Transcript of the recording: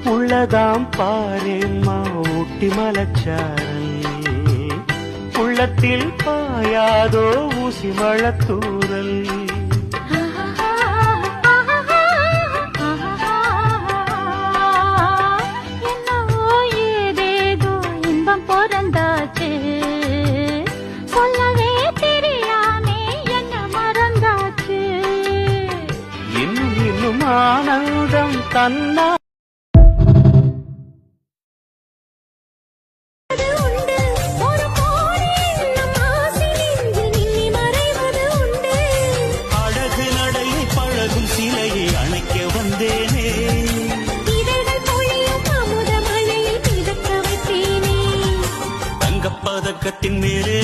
உள்ளதாம் பாரேம்மா ஊட்டி மலச்சாரல் உள்ளத்தில் பாயாதோ ஊசி மழத்தூரல் ஆனந்தம் தன்னா அழகு நடையை பழகும் சிலையை அணைக்க வந்தேனே தங்கப்பதக்கத்தின் மேலே